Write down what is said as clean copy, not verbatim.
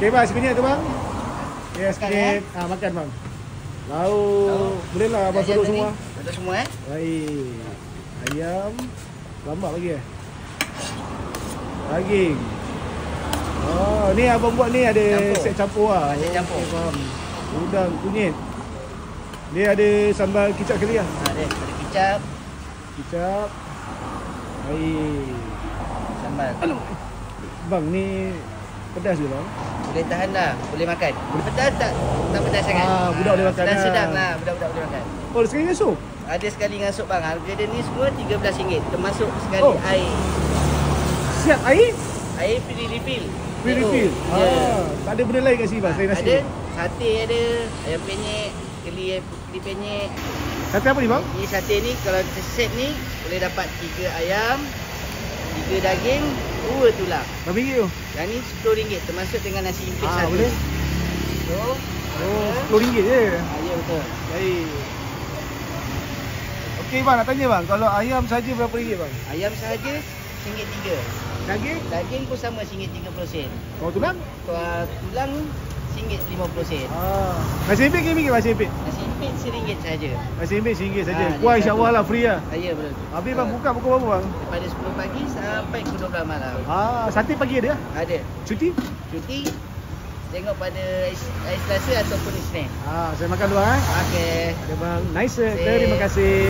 Okey bang, sekunyit tu bang. Ya, Makan, sikit. Makan bang. Lauk. Boleh lah abang suruh semua. Ada semua Baik. Ayam. Lambak lagi daging. Oh, ni abang buat ni ada set campur lah. Set campur. Okay, faham. Udang kunyit. Dia ada sambal kicap kari lah. Ada kicap. Kicap. Baik. Sambal. Bang, ni pedas ke bang? Boleh tahan dah, boleh makan. Pedas tak pedas sangat. Budak boleh makan. Sedang lah, budak-budak boleh makan. Oh, sekali dengan sup? Ada sekali dengan sup bang. Harga dia ni semua RM13, termasuk sekali air. Siap air? Air free refill. Free refill? Tak ada benda lain kat sini bang, selain nasi? Ada, sate ada, ayam penyet, keli penyet. Sate apa ni bang? Ni sate ni kalau set ni boleh dapat 3 ayam, 3 daging, 2 tulang. Berapa ringgit tu? Yang ni RM10 termasuk dengan nasi impit satu. Boleh? So, RM10 je? Ya betul. Baik. Okey bang, nak tanya bang, kalau ayam saja berapa ringgit bang? Ayam sahaja RM1.3. Daging? Daging pun sama RM1.30. Kalau tulang? Kalau tulang RM1.50. Nasi impit ke ringgit nasi impit? Nasi impit RM1 sahaja. Nasi impit RM1 saja. dia Kuah satu. insya-Allah lah free lah. Ya betul. Habis bang buka pukul berapa bang? Daripada 10 pagi sampai pukul 12 malam. Sate pagi ada? Ada. Cuti? Cuti tengok pada hari Selasa ataupun Isnin. Saya makan dulu Okey. Ada bang. Nice. Terima kasih.